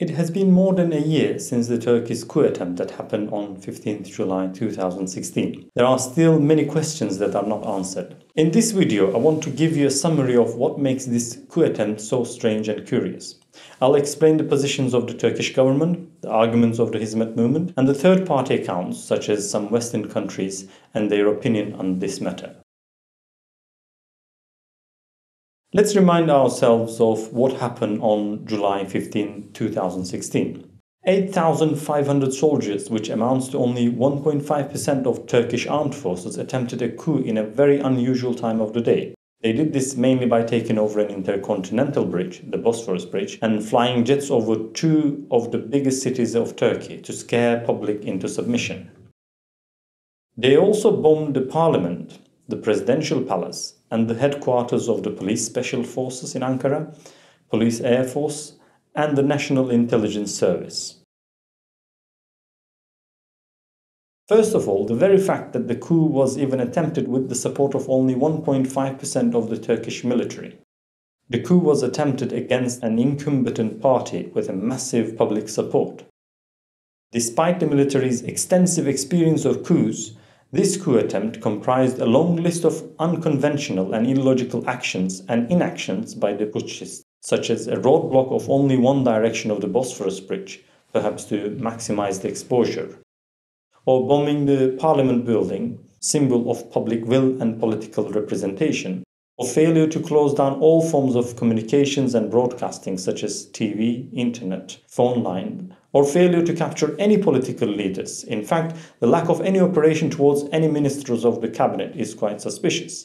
It has been more than a year since the Turkish coup attempt that happened on 15th July 2016. There are still many questions that are not answered. In this video, I want to give you a summary of what makes this coup attempt so strange and curious. I'll explain the positions of the Turkish government, the arguments of the Hizmet movement, and the third-party accounts such as some Western countries and their opinion on this matter. Let's remind ourselves of what happened on July 15, 2016. 8,500 soldiers, which amounts to only 1.5% of Turkish armed forces, attempted a coup in a very unusual time of the day. They did this mainly by taking over an intercontinental bridge, the Bosphorus Bridge, and flying jets over two of the biggest cities of Turkey to scare public into submission. They also bombed the parliament, the presidential palace, and the headquarters of the police special forces in Ankara, police air force, and the National Intelligence Service. First of all, the very fact that the coup was even attempted with the support of only 1.5% of the Turkish military. The coup was attempted against an incumbent party with a massive public support. Despite the military's extensive experience of coups, this coup attempt comprised a long list of unconventional and illogical actions and inactions by the putschists, such as a roadblock of only one direction of the Bosphorus Bridge, perhaps to maximize the exposure, or bombing the parliament building, symbol of public will and political representation, or failure to close down all forms of communications and broadcasting such as TV, internet, phone line, or failure to capture any political leaders. In fact, the lack of any operation towards any ministers of the cabinet is quite suspicious.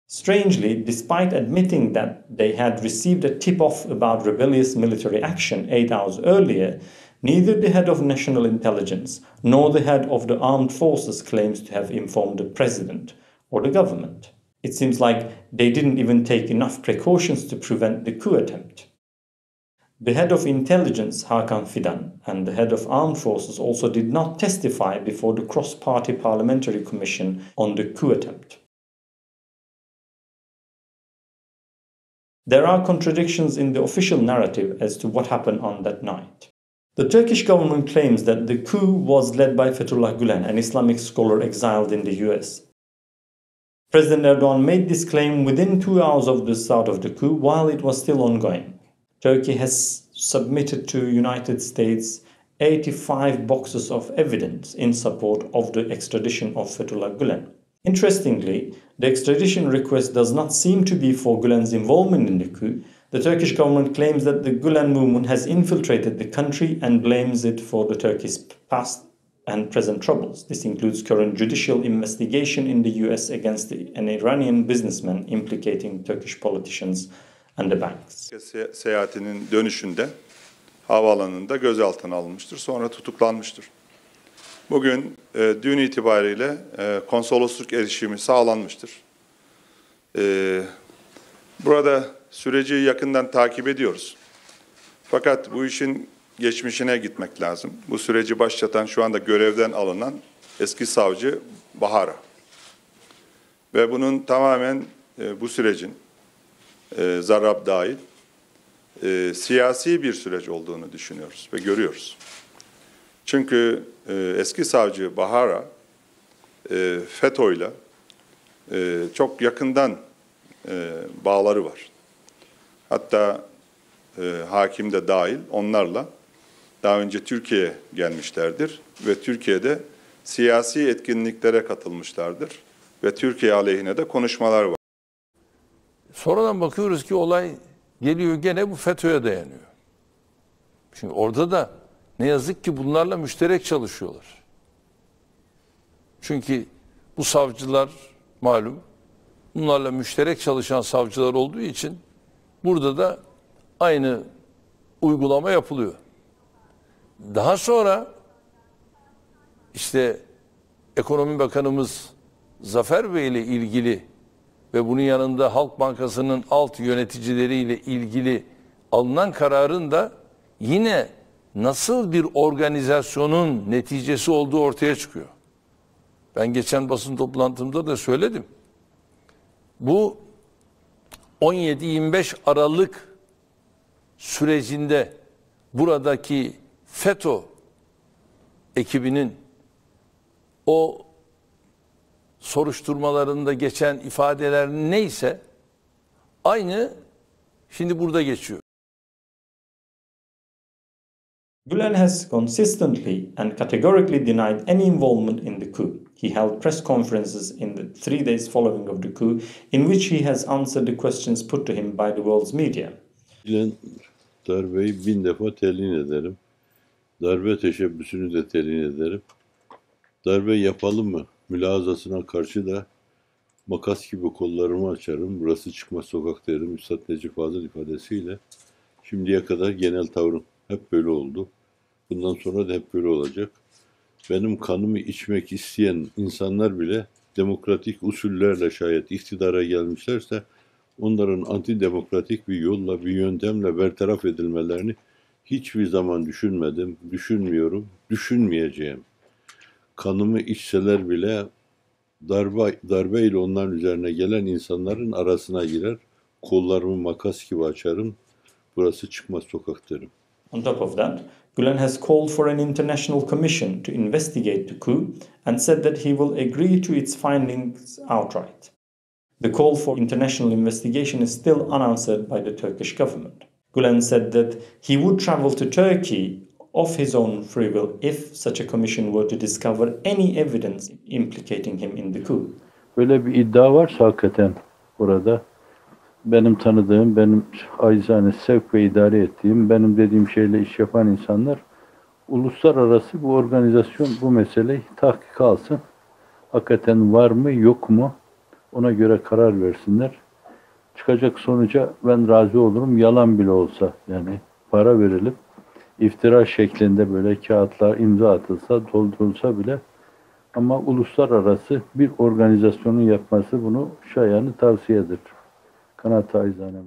Strangely, despite admitting that they had received a tip-off about rebellious military action 8 hours earlier, neither the head of national intelligence nor the head of the armed forces claims to have informed the president or the government. It seems like they didn't even take enough precautions to prevent the coup attempt. The head of intelligence, Hakan Fidan, and the head of armed forces also did not testify before the cross-party parliamentary commission on the coup attempt. There are contradictions in the official narrative as to what happened on that night. The Turkish government claims that the coup was led by Fethullah Gulen, an Islamic scholar exiled in the US. President Erdogan made this claim within 2 hours of the start of the coup while it was still ongoing. Turkey has submitted to United States 85 boxes of evidence in support of the extradition of Fethullah Gulen. Interestingly, the extradition request does not seem to be for Gulen's involvement in the coup. The Turkish government claims that the Gulen Movement has infiltrated the country and blames it for the Turkey's past and present troubles. This includes current judicial investigation in the US against an Iranian businessman implicating Turkish politicians and the banks. Seyahatinin dönüşünde havaalanında gözaltına alınmıştır. Sonra tutuklanmıştır. Bugün dün itibariyle konsolosluk erişimi sağlanmıştır. Burada süreci yakından takip ediyoruz. Fakat bu işin geçmişine gitmek lazım. Bu süreci başlatan, şu anda görevden alınan eski savcı Bahara. Ve bunun tamamen bu sürecin Zarrab dahil siyasi bir süreç olduğunu düşünüyoruz ve görüyoruz. Çünkü eski savcı Bahara FETÖ'yle çok yakından bağları var. Hatta hakim de dahil onlarla daha önce Türkiye'ye gelmişlerdir ve Türkiye'de siyasi etkinliklere katılmışlardır ve Türkiye aleyhine de konuşmalar var. Sonradan bakıyoruz ki olay geliyor gene bu FETÖ'ye dayanıyor. Çünkü orada da ne yazık ki bunlarla müşterek çalışıyorlar. Çünkü bu savcılar malum bunlarla müşterek çalışan savcılar olduğu için burada da aynı uygulama yapılıyor. Daha sonra işte Ekonomi Bakanımız Zafer Bey ile ilgili ve bunun yanında Halk Bankası'nın alt yöneticileriyle ilgili alınan kararın da yine nasıl bir organizasyonun neticesi olduğu ortaya çıkıyor. Ben geçen basın toplantımda da söyledim. Bu 17-25 Aralık sürecinde buradaki FETÖ ekibinin o soruşturmalarında geçen ifadeler neyse aynı şimdi burada geçiyor. Gulen has consistently and categorically denied any involvement in the coup. He held press conferences in the 3 days following of the coup, in which he has answered the questions put to him by the world's media. Gulen darbeyi 1000 defa telin ederim. Darbe teşebbüsünü de telin ederim. Darbe yapalım mı? Mülazasına karşı da makas gibi kollarımı açarım. Burası çıkmaz sokak derim. Üstad Necip Fazıl ifadesiyle. Şimdiye kadar genel tavrım hep böyle oldu. Bundan sonra da hep böyle olacak. Benim kanımı içmek isteyen insanlar bile demokratik usullerle şayet iktidara gelmişlerse onların antidemokratik bir yolla, bir yöntemle bertaraf edilmelerini hiçbir zaman düşünmedim, düşünmüyorum, düşünmeyeceğim. Kanımı içseler bile darbeyle onların üzerine gelen insanların arasına girer, kollarımı makas gibi açarım, burası çıkmaz sokak derim. On top of that, Gulen has called for an international commission to investigate the coup and said that he will agree to its findings outright. The call for international investigation is still unanswered by the Turkish government. Gulen said that he would travel to Turkey of his own free will if such a commission were to discover any evidence implicating him in the coup. Böyle bir iddia varsa hakikaten burada benim tanıdığım, benim acizane sevk ve idare ettiğim, benim dediğim şeyle iş yapan insanlar uluslararası bu organizasyon bu meseleyi tahkik alsın. Hakikaten var mı yok mu ona göre karar versinler. Çıkacak sonuca ben razı olurum. Yalan bile olsa yani para verilip iftira şeklinde böyle kağıtlar imza atılsa, doldurulsa bile ama uluslararası bir organizasyonun yapması bunu şayanı tavsiyedir. Kanaat aizanem.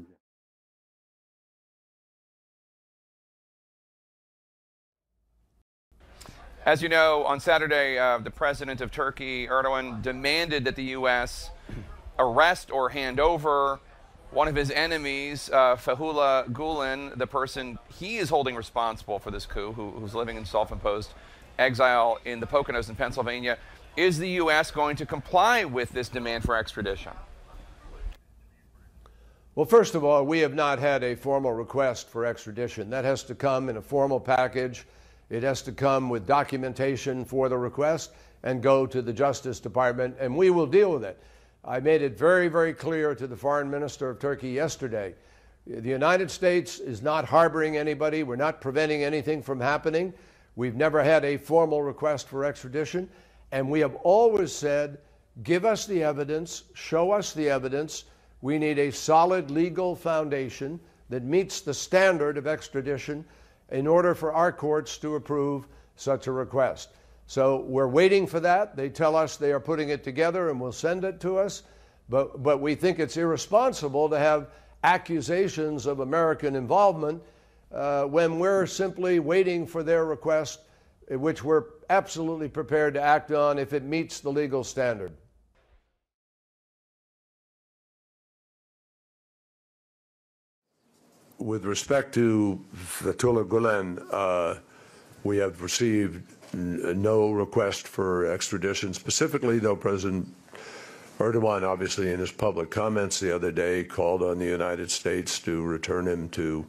As you know, on Saturday, the president of Turkey, Erdogan, demanded that the U.S. arrest or hand over one of his enemies, Fethullah Gulen, the person he is holding responsible for this coup, who's living in self-imposed exile in the Poconos in Pennsylvania. Is the U.S. going to comply with this demand for extradition? Well, first of all, we have not had a formal request for extradition. That has to come in a formal package. It has to come with documentation for the request and go to the Justice Department, and we will deal with it. I made it very, very clear to the Foreign Minister of Turkey yesterday. The United States is not harboring anybody. We're not preventing anything from happening. We've never had a formal request for extradition, and we have always said, give us the evidence, show us the evidence. We need a solid legal foundation that meets the standard of extradition in order for our courts to approve such a request. So we're waiting for that. They tell us they are putting it together and will send it to us. But we think it's irresponsible to have accusations of American involvement when we're simply waiting for their request, which we're absolutely prepared to act on if it meets the legal standard. With respect to Fethullah Gulen, we have received no request for extradition. Specifically, though, President Erdogan, obviously in his public comments the other day, called on the United States to return him to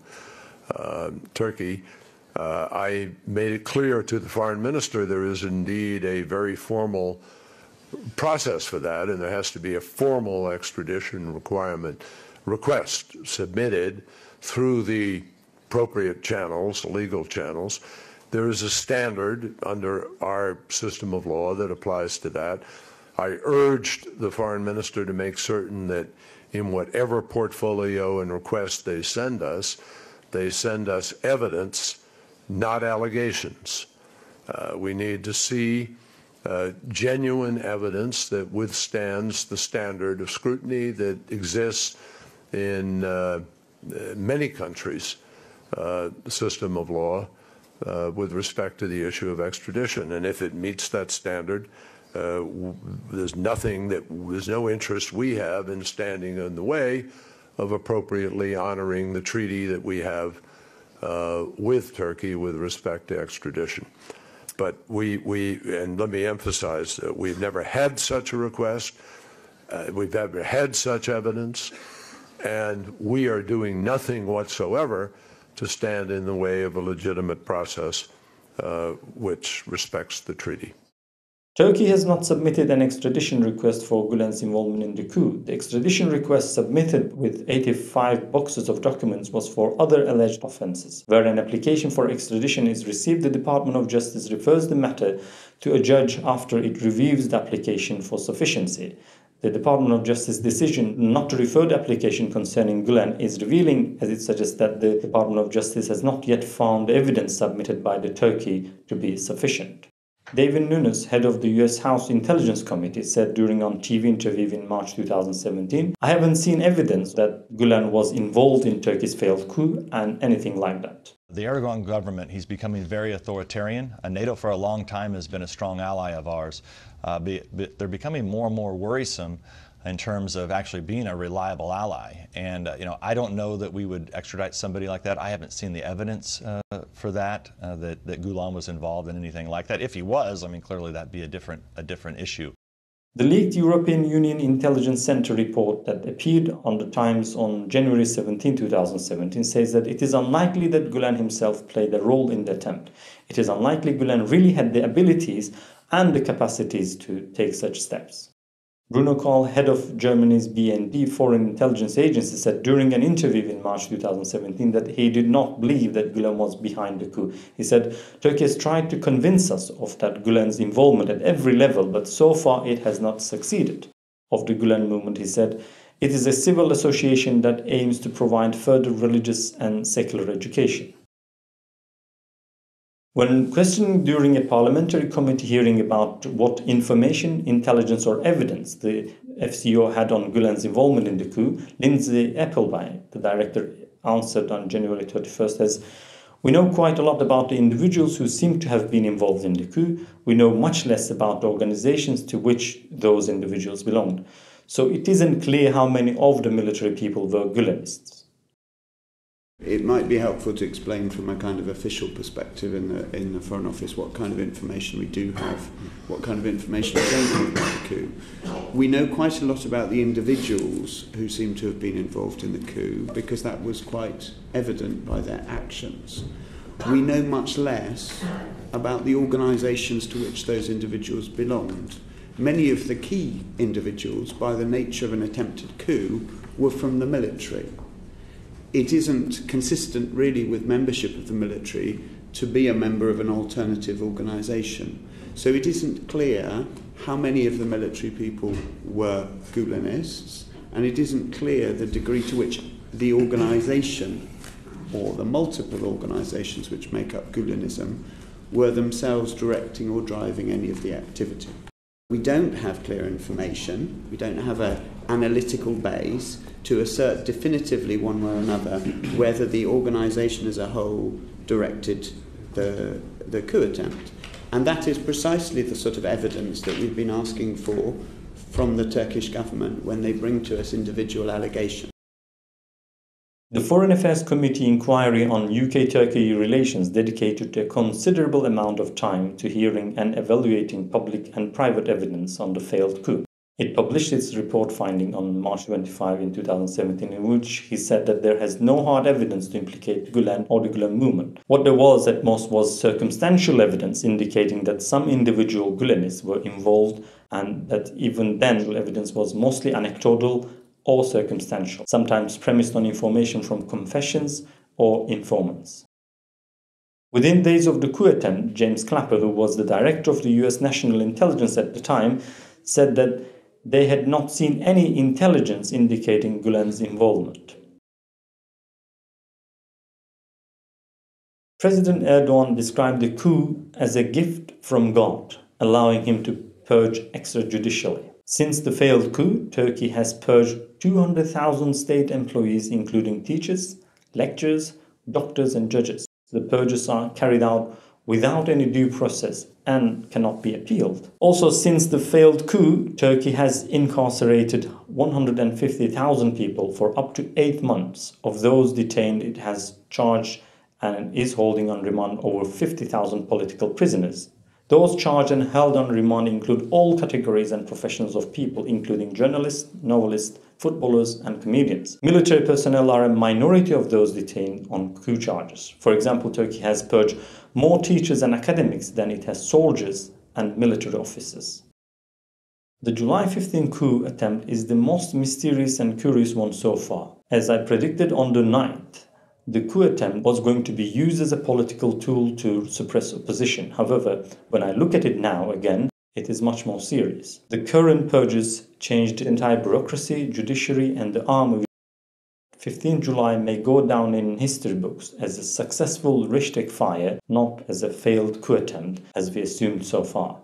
Turkey. I made it clear to the foreign minister there is indeed a very formal process for that, and there has to be a formal extradition request submitted through the appropriate channels, legal channels. There is a standard under our system of law that applies to that. I urged the foreign minister to make certain that in whatever portfolio and request they send us evidence, not allegations. We need to see genuine evidence that withstands the standard of scrutiny that exists in many countries' system of law with respect to the issue of extradition. And if it meets that standard, there's no interest we have in standing in the way of appropriately honoring the treaty that we have with Turkey with respect to extradition. But and let me emphasize that we've never had such a request, we've never had such evidence, and we are doing nothing whatsoever to stand in the way of a legitimate process which respects the treaty. Turkey has not submitted an extradition request for Gulen's involvement in the coup. The extradition request submitted with 85 boxes of documents was for other alleged offenses. Where an application for extradition is received, the Department of Justice refers the matter to a judge after it reviews the application for sufficiency. The Department of Justice decision not to refer the application concerning Gulen is revealing, as it suggests that the Department of Justice has not yet found the evidence submitted by the Turkey to be sufficient. David Nunes, head of the US House Intelligence Committee, said during a TV interview in March 2017, "I haven't seen evidence that Gulen was involved in Turkey's failed coup and anything like that." The Erdogan government, he's becoming very authoritarian. NATO for a long time has been a strong ally of ours. They're becoming more and more worrisome in terms of actually being a reliable ally. And, I don't know that we would extradite somebody like that. I haven't seen the evidence for that Gulen was involved in anything like that. If he was, clearly that'd be a different issue. The leaked European Union Intelligence Center report that appeared on the Times on January 17, 2017 says that it is unlikely that Gulen himself played a role in the attempt. It is unlikely Gulen really had the abilities and the capacities to take such steps. Bruno Kohl, head of Germany's BND Foreign Intelligence Agency, said during an interview in March 2017 that he did not believe that Gulen was behind the coup. He said, "Turkey has tried to convince us of that Gulen's involvement at every level, but so far it has not succeeded." Of the Gulen Movement, he said, "It is a civil association that aims to provide further religious and secular education." When questioned during a parliamentary committee hearing about what information, intelligence or evidence the FCO had on Gulen's involvement in the coup, Lindsay Appleby, the director, answered on January 31st as, "We know quite a lot about the individuals who seem to have been involved in the coup. We know much less about the organizations to which those individuals belonged. So it isn't clear how many of the military people were Gulenists." It might be helpful to explain from a kind of official perspective in the Foreign Office what kind of information we do have, what kind of information we don't have about the coup. We know quite a lot about the individuals who seem to have been involved in the coup because that was quite evident by their actions. We know much less about the organisations to which those individuals belonged. Many of the key individuals, by the nature of an attempted coup, were from the military. It isn't consistent really with membership of the military to be a member of an alternative organisation. So it isn't clear how many of the military people were Gulenists, and it isn't clear the degree to which the organisation or the multiple organisations which make up Gulenism were themselves directing or driving any of the activity. We don't have clear information, we don't have an analytical base to assert definitively one way or another whether the organisation as a whole directed the coup attempt. And that is precisely the sort of evidence that we've been asking for from the Turkish government when they bring to us individual allegations. The Foreign Affairs Committee inquiry on UK-Turkey relations dedicated a considerable amount of time to hearing and evaluating public and private evidence on the failed coup. It published its report finding on March 25 in 2017, in which he said that there has no hard evidence to implicate Gulen or the Gulen Movement. What there was at most was circumstantial evidence indicating that some individual Gulenists were involved, and that even then evidence was mostly anecdotal or circumstantial, sometimes premised on information from confessions or informants. Within days of the coup attempt, James Clapper, who was the director of the US National Intelligence at the time, said that they had not seen any intelligence indicating Gulen's involvement. President Erdogan described the coup as a gift from God, allowing him to purge extrajudicially. Since the failed coup, Turkey has purged 200,000 state employees, including teachers, lecturers, doctors and judges. The purges are carried out without any due process and cannot be appealed. Also, since the failed coup, Turkey has incarcerated 150,000 people for up to 8 months. Of those detained, it has charged and is holding on remand over 50,000 political prisoners. Those charged and held on remand include all categories and professions of people, including journalists, novelists, footballers, and comedians. Military personnel are a minority of those detained on coup charges. For example, Turkey has purged more teachers and academics than it has soldiers and military officers. The July 15 coup attempt is the most mysterious and curious one so far. As I predicted on the 9th, the coup attempt was going to be used as a political tool to suppress opposition. However, when I look at it now again, it is much more serious. The current purges changed the entire bureaucracy, judiciary, and the army. 15 July may go down in history books as a successful Richter fire, not as a failed coup attempt, as we assumed so far.